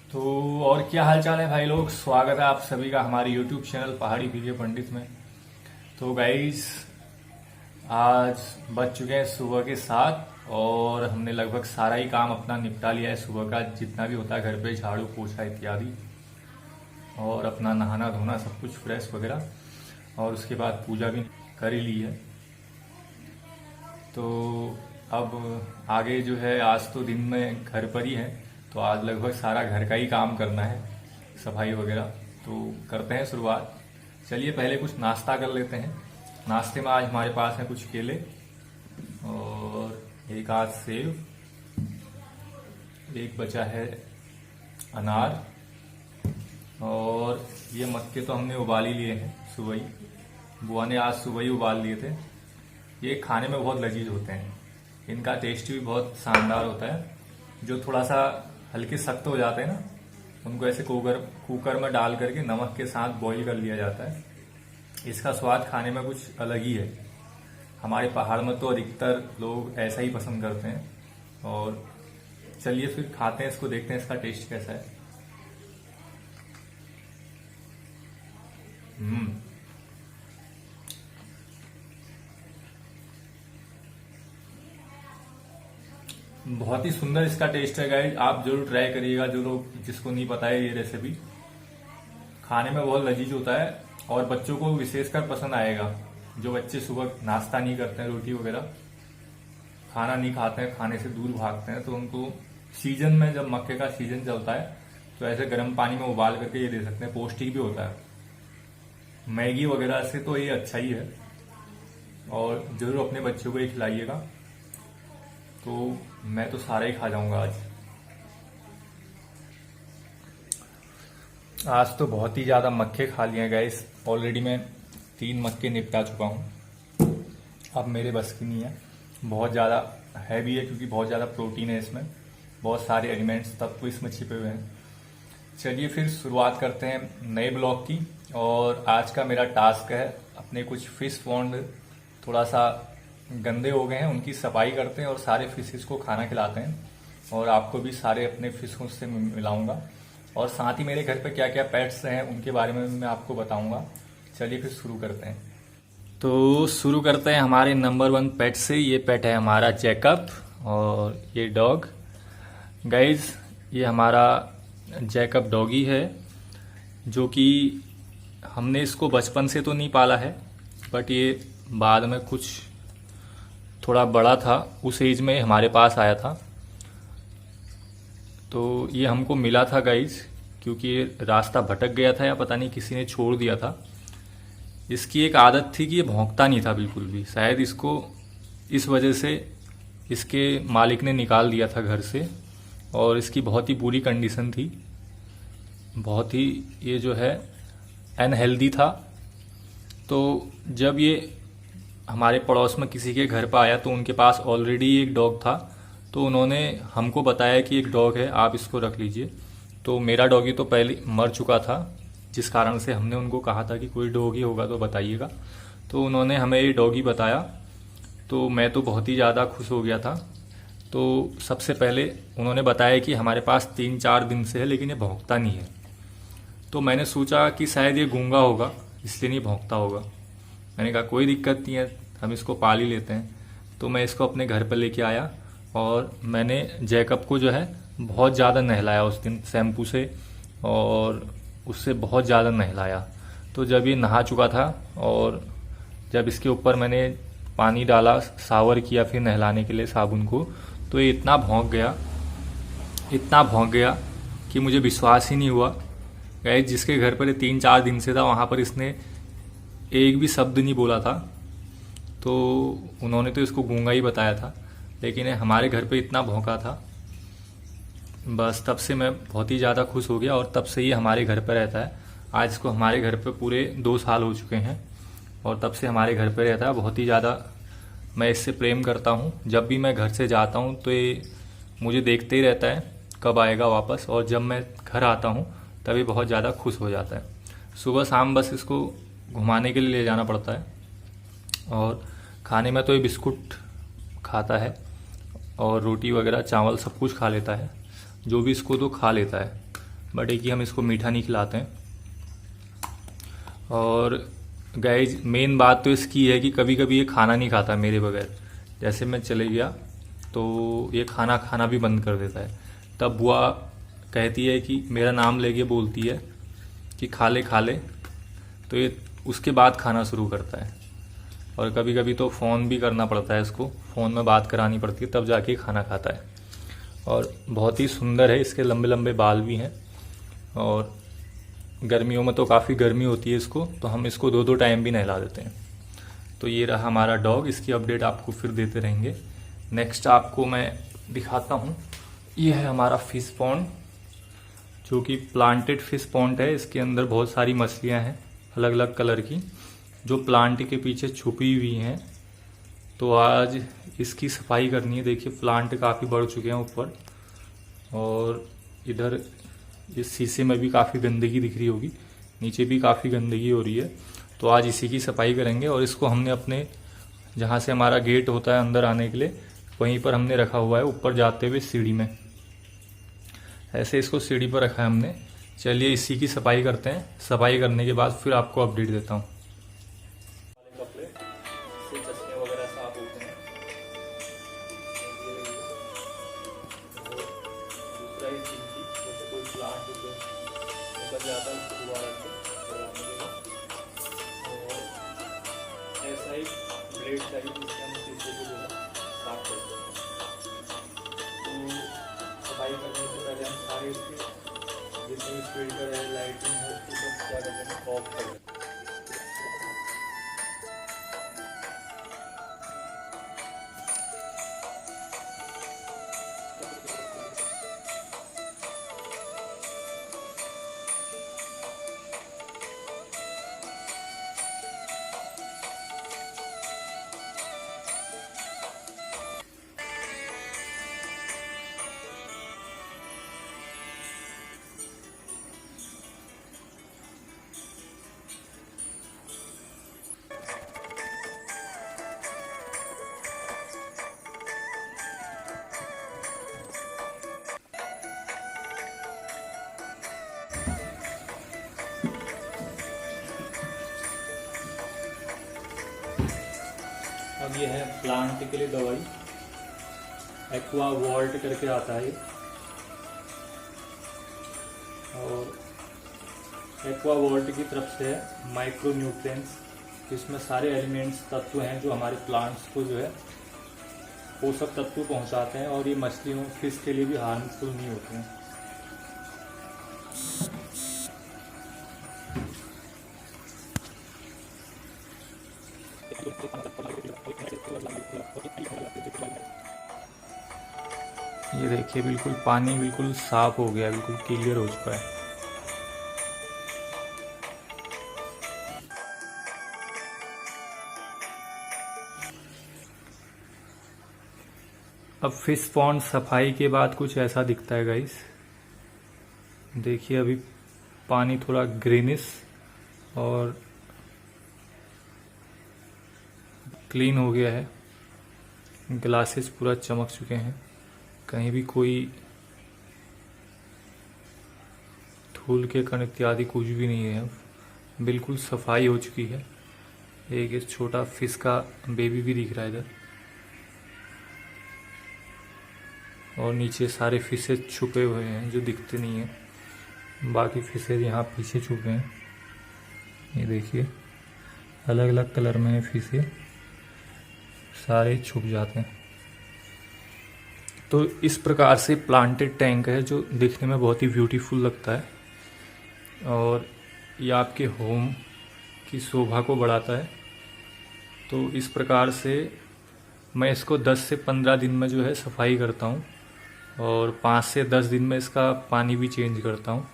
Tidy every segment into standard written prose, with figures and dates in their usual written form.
तो और क्या हाल चाल है भाई लोग। स्वागत है आप सभी का हमारे YouTube चैनल पहाड़ी वीडियो पंडित में। तो गाइस, आज बज चुके हैं सुबह के 7 और हमने लगभग सारा ही काम अपना निपटा लिया है। सुबह का जितना भी होता है घर पे, झाड़ू पोछा इत्यादि, और अपना नहाना धोना सब कुछ फ्रेश वगैरह, और उसके बाद पूजा भी कर ही ली है। तो अब आगे जो है, आज तो दिन में घर पर ही है, तो आज लगभग सारा घर का ही काम करना है, सफाई वगैरह। तो करते हैं शुरुआत। चलिए पहले कुछ नाश्ता कर लेते हैं। नाश्ते में आज हमारे पास है कुछ केले और एक आध सेब, एक बचा है अनार, और ये मक्के तो हमने उबाल ही लिए हैं सुबह ही। बुआ ने आज सुबह ही उबाल लिए थे। ये खाने में बहुत लजीज होते हैं, इनका टेस्ट भी बहुत शानदार होता है। जो थोड़ा सा हल्के सख्त हो जाते हैं ना, उनको ऐसे कुकर में डाल करके नमक के साथ बॉईल कर लिया जाता है। इसका स्वाद खाने में कुछ अलग ही है। हमारे पहाड़ में तो अधिकतर लोग ऐसा ही पसंद करते हैं। और चलिए फिर खाते हैं इसको, देखते हैं इसका टेस्ट कैसा है। बहुत ही सुंदर इसका टेस्ट है गाइस, आप जरूर ट्राई करिएगा। जो लोग जिसको नहीं पता है, ये रेसिपी खाने में बहुत लजीज होता है और बच्चों को विशेषकर पसंद आएगा। जो बच्चे सुबह नाश्ता नहीं करते हैं, रोटी वगैरह खाना नहीं खाते हैं, खाने से दूर भागते हैं, तो उनको सीजन में, जब मक्के का सीजन चलता है, तो ऐसे गर्म पानी में उबाल करके ये दे सकते हैं। पौष्टिक भी होता है। मैगी वगैरह से तो ये अच्छा ही है, और जरूर अपने बच्चों को ये खिलाइएगा। तो मैं तो सारा ही खा जाऊंगा आज। आज तो बहुत ही ज्यादा मक्के खा लिए गाइस। ऑलरेडी मैं 3 मक्के निपटा चुका हूं। अब मेरे बस की नहीं है, बहुत ज्यादा हैवी है, क्योंकि बहुत ज्यादा प्रोटीन है इसमें, बहुत सारे एलिमेंट्स तत्व इसमें छिपे हुए हैं। चलिए फिर शुरुआत करते हैं नए ब्लॉग की। और आज का मेरा टास्क है, अपने कुछ फिश पॉन्ड थोड़ा सा गंदे हो गए हैं, उनकी सफाई करते हैं और सारे फिशेस को खाना खिलाते हैं। और आपको भी सारे अपने फिशों से मिलाऊंगा, और साथ ही मेरे घर पे क्या क्या पेट्स हैं उनके बारे में मैं आपको बताऊंगा। चलिए फिर शुरू करते हैं। तो शुरू करते हैं हमारे नंबर 1 पेट से। ये पेट है हमारा जैकब, और ये डॉग। गाइज, ये हमारा जैकब डॉगी है, जो कि हमने इसको बचपन से तो नहीं पाला है, बट ये बाद में कुछ थोड़ा बड़ा था, उस एज में हमारे पास आया था। तो ये हमको मिला था गाइज, क्योंकि ये रास्ता भटक गया था, या पता नहीं किसी ने छोड़ दिया था। इसकी एक आदत थी कि ये भौंकता नहीं था बिल्कुल भी। शायद इसको इस वजह से इसके मालिक ने निकाल दिया था घर से, और इसकी बहुत ही बुरी कंडीशन थी, बहुत ही ये जो है अनहेल्दी था। तो जब ये हमारे पड़ोस में किसी के घर पर आया, तो उनके पास ऑलरेडी एक डॉग था, तो उन्होंने हमको बताया कि एक डॉग है, आप इसको रख लीजिए। तो मेरा डॉगी तो पहले मर चुका था, जिस कारण से हमने उनको कहा था कि कोई डॉगी होगा तो बताइएगा। तो उन्होंने हमें ये डॉगी बताया, तो मैं तो बहुत ही ज़्यादा खुश हो गया था। तो सबसे पहले उन्होंने बताया कि हमारे पास 3-4 दिन से है, लेकिन ये भौंकता नहीं है। तो मैंने सोचा कि शायद ये गूंगा होगा, इसलिए नहीं भौंकता होगा। मैंने कहा कोई दिक्कत नहीं है, हम इसको पाल ही लेते हैं। तो मैं इसको अपने घर पर लेके आया, और मैंने जैकब को जो है बहुत ज़्यादा नहलाया उस दिन शैम्पू से, और उससे बहुत ज़्यादा नहलाया। तो जब ये नहा चुका था, और जब इसके ऊपर मैंने पानी डाला, शावर किया फिर नहलाने के लिए साबुन को, तो ये इतना भौंक गया कि मुझे विश्वास ही नहीं हुआ। गाइस, जिसके घर पर 3-4 दिन से था, वहाँ पर इसने एक भी शब्द नहीं बोला था। तो उन्होंने तो इसको गूंगा ही बताया था, लेकिन हमारे घर पे इतना भौंका था, बस तब से मैं बहुत ही ज़्यादा खुश हो गया, और तब से ही हमारे घर पे रहता है। आज इसको हमारे घर पे पूरे 2 साल हो चुके हैं, और तब से हमारे घर पे रहता है। बहुत ही ज़्यादा मैं इससे प्रेम करता हूँ। जब भी मैं घर से जाता हूँ तो ये मुझे देखते ही रहता है कब आएगा वापस, और जब मैं घर आता हूँ तभी बहुत ज़्यादा खुश हो जाता है। सुबह शाम बस इसको घुमाने के लिए ले जाना पड़ता है, और खाने में तो ये बिस्कुट खाता है, और रोटी वगैरह चावल सब कुछ खा लेता है, जो भी इसको तो खा लेता है। बट एक ही हम इसको मीठा नहीं खिलाते हैं। और गाइज मेन बात तो इसकी है कि कभी कभी ये खाना नहीं खाता मेरे बगैर। जैसे मैं चले गया तो ये खाना खाना भी बंद कर देता है। तब बुआ कहती है कि मेरा नाम लेके बोलती है कि खा ले खा ले, तो ये उसके बाद खाना शुरू करता है। और कभी कभी तो फ़ोन भी करना पड़ता है इसको, फ़ोन में बात करानी पड़ती है तब जाके खाना खाता है। और बहुत ही सुंदर है, इसके लंबे लंबे बाल भी हैं। और गर्मियों में तो काफ़ी गर्मी होती है इसको, तो हम इसको 2-2 टाइम भी नहला देते हैं। तो ये रहा हमारा डॉग, इसकी अपडेट आपको फिर देते रहेंगे। नेक्स्ट आपको मैं दिखाता हूँ, ये है हमारा फिश पॉन्ड, जो कि प्लांटेड फिश पॉन्ड है। इसके अंदर बहुत सारी मछलियाँ हैं अलग अलग कलर की, जो प्लांट के पीछे छुपी हुई हैं। तो आज इसकी सफाई करनी है। देखिए प्लांट काफ़ी बढ़ चुके हैं ऊपर, और इधर इस शीशे में भी काफ़ी गंदगी दिख रही होगी, नीचे भी काफ़ी गंदगी हो रही है। तो आज इसी की सफाई करेंगे। और इसको हमने अपने जहाँ से हमारा गेट होता है अंदर आने के लिए, वहीं पर हमने रखा हुआ है, ऊपर जाते हुए सीढ़ी में। ऐसे इसको सीढ़ी पर रखा है हमने। चलिए इसी की सफाई करते हैं। सफाई करने के बाद फिर आपको अपडेट देता हूँ। कपड़े से चश्मे वगैरह साफ होते हैं। दूसरा ही चीज जैसे कोई प्लांट निकल जाता है उसको दोबारा और ऐसा ही ब्लेड चाहिए जिससे हम शीशे को जो है साफ करते हैं। तो सफाई करने से पहले हम सारे इसके जितने भी फिल्टर है, लाइटिंग है, उसको सब क्या करते हैं ऑफ कर देते हैं। अब ये है प्लांट के लिए दवाई, एक्वा वॉल्ट करके आता है। और एक्वा वॉल्ट की तरफ से है माइक्रो न्यूट्रिएंट्स, इसमें सारे एलिमेंट्स तत्व हैं जो हमारे प्लांट्स को जो है पोषक तत्व पहुंचाते हैं। और ये मछलियों फिश के लिए भी हार्मफुल नहीं होते हैं। ये देखिए बिल्कुल पानी बिल्कुल साफ हो गया, बिल्कुल क्लियर हो चुका है। अब फिश पॉन्ड सफाई के बाद कुछ ऐसा दिखता है गाइस। देखिए अभी पानी थोड़ा ग्रीनिश और क्लीन हो गया है, ग्लासेस पूरा चमक चुके हैं, कहीं भी कोई धूल के कण इत्यादि कुछ भी नहीं है। अब बिल्कुल सफाई हो चुकी है। एक छोटा फिश का बेबी भी दिख रहा है इधर, और नीचे सारे फिशेज छुपे हुए हैं जो दिखते नहीं हैं। बाकी फिशेज यहाँ पीछे छुपे हैं। ये देखिए अलग अलग कलर में है फिशेज, सारे छुप जाते हैं। तो इस प्रकार से प्लांटेड टैंक है जो दिखने में बहुत ही ब्यूटीफुल लगता है, और ये आपके होम की शोभा को बढ़ाता है। तो इस प्रकार से मैं इसको 10 से 15 दिन में जो है सफाई करता हूँ, और 5 से 10 दिन में इसका पानी भी चेंज करता हूँ,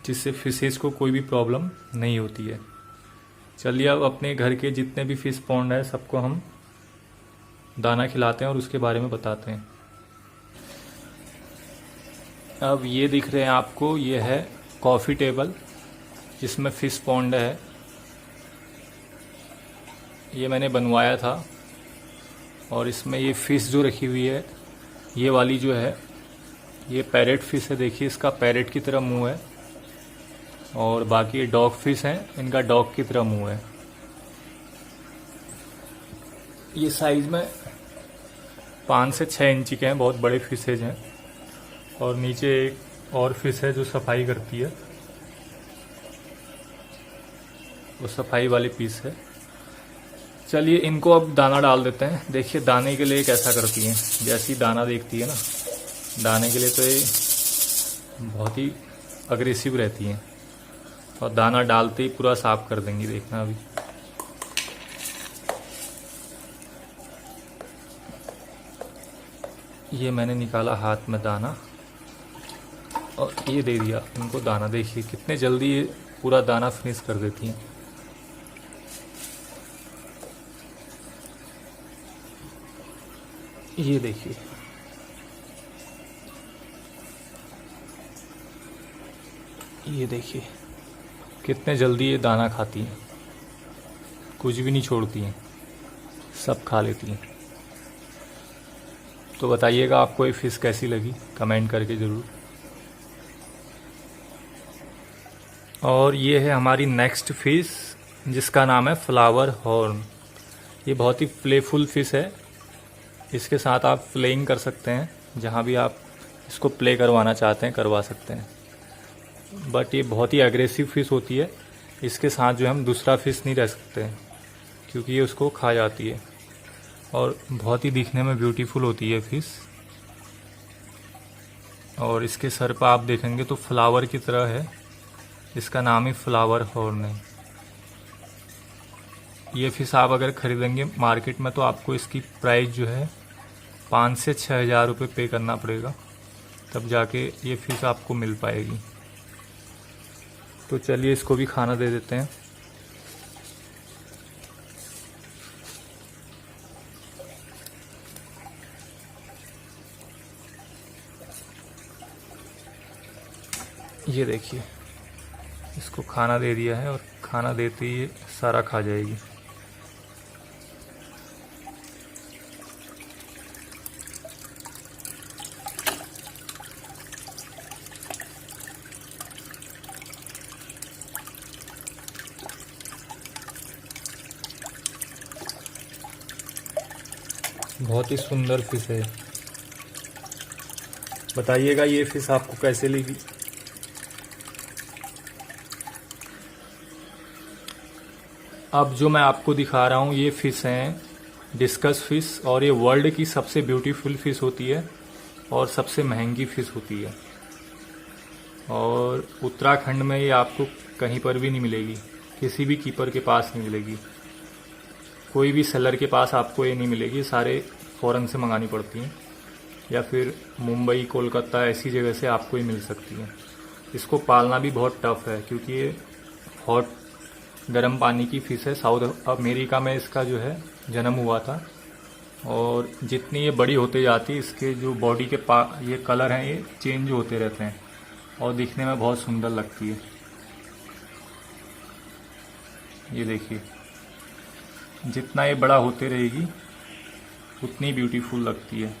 जिससे फिशेज को कोई भी प्रॉब्लम नहीं होती है। चलिए अब अपने घर के जितने भी फिश पॉन्ड है सबको हम दाना खिलाते हैं और उसके बारे में बताते हैं। अब ये दिख रहे हैं आपको, ये है कॉफ़ी टेबल जिसमें फिश पॉन्ड है। ये मैंने बनवाया था, और इसमें ये फ़िश जो रखी हुई है, ये वाली जो है ये पैरेट फिश है। देखिए इसका पैरेट की तरह मुंह है, और बाकी डॉग फिश हैं, इनका डॉग की तरह मुंह है। ये साइज में 5 से 6 इंची के हैं, बहुत बड़े फिशेज हैं। और नीचे एक और फिश है जो सफाई करती है, वो सफाई वाली पीस है। चलिए इनको अब दाना डाल देते हैं। देखिए दाने के लिए कैसा करती हैं, जैसी दाना देखती है ना, दाने के लिए तो ये बहुत ही अग्रेसिव रहती हैं और दाना डालते ही पूरा साफ कर देंगी, देखना अभी। ये मैंने निकाला हाथ में दाना और ये दे दिया इनको दाना। देखिए कितने जल्दी ये पूरा दाना फिनिश कर देती हैं। ये देखिए, ये देखिए कितने जल्दी ये दाना खाती हैं, कुछ भी नहीं छोड़ती हैं, सब खा लेती हैं। तो बताइएगा आपको ये फिश कैसी लगी, कमेंट करके ज़रूर। और ये है हमारी नेक्स्ट फिश जिसका नाम है फ्लावर हॉर्न। ये बहुत ही प्लेफुल फिश है, इसके साथ आप प्लेइंग कर सकते हैं, जहाँ भी आप इसको प्ले करवाना चाहते हैं करवा सकते हैं। बट ये बहुत ही एग्रेसिव फिश होती है, इसके साथ जो है हम दूसरा फिश नहीं रह सकते हैं क्योंकि ये उसको खा जाती है। और बहुत ही दिखने में ब्यूटीफुल होती है फिश। और इसके सर पर आप देखेंगे तो फ्लावर की तरह है, इसका नाम ही फ्लावर हॉर्न है। ये फिश आप अगर ख़रीदेंगे मार्केट में तो आपको इसकी प्राइस जो है 5 से 6 हज़ार रुपये पे करना पड़ेगा, तब जाके ये फिश आपको मिल पाएगी। तो चलिए इसको भी खाना दे देते हैं। ये देखिए इसको खाना दे दिया है और खाना देते ही ये सारा खा जाएगी। बहुत ही सुंदर फिश है। बताइएगा ये फिश आपको कैसे लगी। अब जो मैं आपको दिखा रहा हूँ ये फ़िश हैं डिस्कस फ़िश, और ये वर्ल्ड की सबसे ब्यूटीफुल फ़िश होती है और सबसे महंगी फ़िश होती है। और उत्तराखंड में ये आपको कहीं पर भी नहीं मिलेगी, किसी भी कीपर के पास नहीं मिलेगी, कोई भी सेलर के पास आपको ये नहीं मिलेगी। सारे फॉरेन से मंगानी पड़ती हैं या फिर मुंबई कोलकाता ऐसी जगह से आपको ये मिल सकती है। इसको पालना भी बहुत टफ है क्योंकि ये हॉट गर्म पानी की फ़िश है। साउथ अमेरिका में इसका जो है जन्म हुआ था और जितनी ये बड़ी होते जाती है इसके जो बॉडी के ये कलर हैं ये चेंज होते रहते हैं और दिखने में बहुत सुंदर लगती है। ये देखिए जितना ये बड़ा होते रहेगी उतनी ब्यूटीफुल लगती है।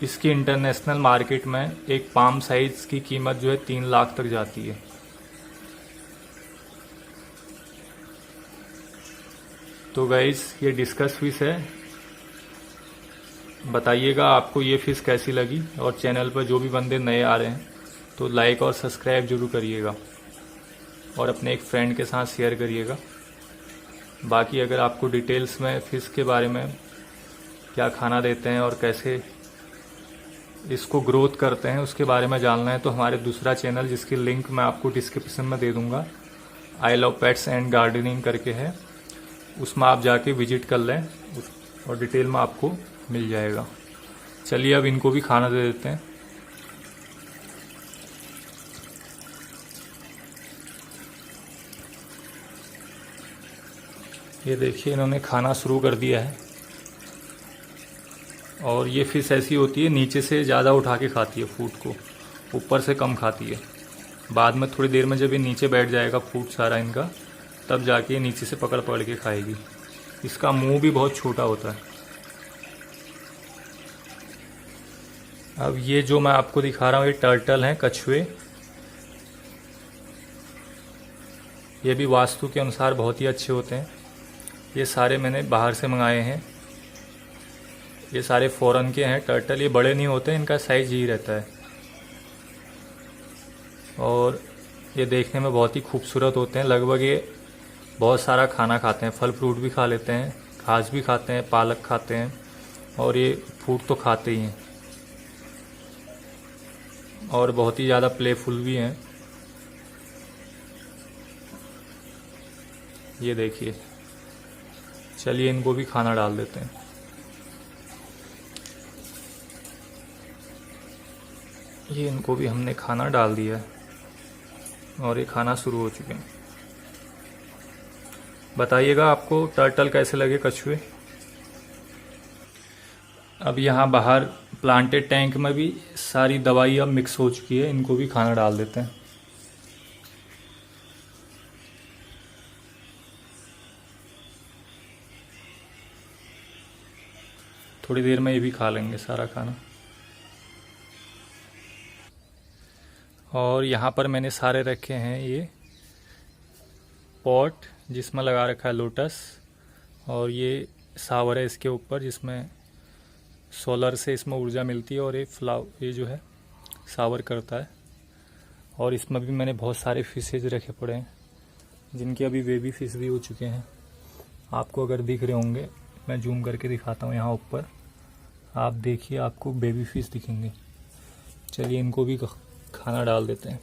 इसकी इंटरनेशनल मार्केट में एक पाम साइज की कीमत जो है 3 लाख तक जाती है। तो गाइस ये डिस्कस फिश है। बताइएगा आपको ये फिश कैसी लगी, और चैनल पर जो भी बंदे नए आ रहे हैं तो लाइक और सब्सक्राइब जरूर करिएगा और अपने एक फ्रेंड के साथ शेयर करिएगा। बाकी अगर आपको डिटेल्स में फ़िश के बारे में क्या खाना देते हैं और कैसे इसको ग्रोथ करते हैं उसके बारे में जानना है तो हमारे दूसरा चैनल जिसकी लिंक मैं आपको डिस्क्रिप्शन में दे दूंगा, I love pets and gardening करके है, उसमें आप जाके विजिट कर लें और डिटेल में आपको मिल जाएगा। चलिए अब इनको भी खाना दे देते हैं। ये देखिए इन्होंने खाना शुरू कर दिया है। और ये फिश ऐसी होती है नीचे से ज़्यादा उठा के खाती है फूड को, ऊपर से कम खाती है। बाद में थोड़ी देर में जब ये नीचे बैठ जाएगा फूड सारा इनका, तब जाके ये नीचे से पकड़ पकड़ के खाएगी। इसका मुंह भी बहुत छोटा होता है। अब ये जो मैं आपको दिखा रहा हूँ ये टर्टल हैं, कछुए। ये भी वास्तु के अनुसार बहुत ही अच्छे होते हैं। ये सारे मैंने बाहर से मंगाए हैं। ये सारे फॉरेन के हैं टर्टल। ये बड़े नहीं होते, इनका साइज यही रहता है और ये देखने में बहुत ही खूबसूरत होते हैं। लगभग ये बहुत सारा खाना खाते हैं, फल फ्रूट भी खा लेते हैं, घास भी खाते हैं, पालक खाते हैं और ये फूड तो खाते ही हैं और बहुत ही ज़्यादा प्लेफुल भी हैं। ये देखिए, चलिए इनको भी खाना डाल देते हैं। ये इनको भी हमने खाना डाल दिया है और ये खाना शुरू हो चुके हैं। बताइएगा आपको टर्टल कैसे लगे, कछुए। अब यहाँ बाहर प्लांटेड टैंक में भी सारी दवाई अब मिक्स हो चुकी है, इनको भी खाना डाल देते हैं। थोड़ी देर में ये भी खा लेंगे सारा खाना। और यहाँ पर मैंने सारे रखे हैं ये पॉट जिसमें लगा रखा है लोटस, और ये सावर है इसके ऊपर जिसमें सोलर से इसमें ऊर्जा मिलती है और ये जो है सावर करता है। और इसमें भी मैंने बहुत सारे फिशेज रखे पड़े हैं जिनके अभी बेबी फिश भी हो चुके हैं। आपको अगर दिख रहे होंगे, मैं जूम करके दिखाता हूँ। यहाँ ऊपर आप देखिए, आपको बेबी फिश दिखेंगे। चलिए इनको भी खाना डाल देते हैं।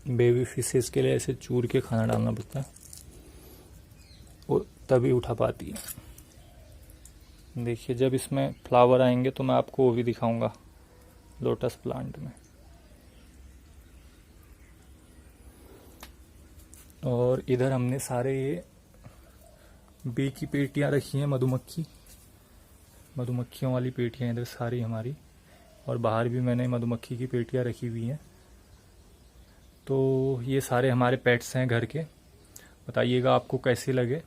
बेबी फिशेस के लिए ऐसे चूर के खाना डालना पड़ता है, वो तभी उठा पाती है। देखिए जब इसमें फ्लावर आएंगे तो मैं आपको वो भी दिखाऊंगा लोटस प्लांट में। और इधर हमने सारे ये बी की पेटियां रखी हैं, मधुमक्खियों वाली पेटियां इधर सारी हमारी। और बाहर भी मैंने मधुमक्खी की पेटियां रखी हुई हैं। तो ये सारे हमारे पेट्स हैं घर के। बताइएगा आपको कैसे लगे।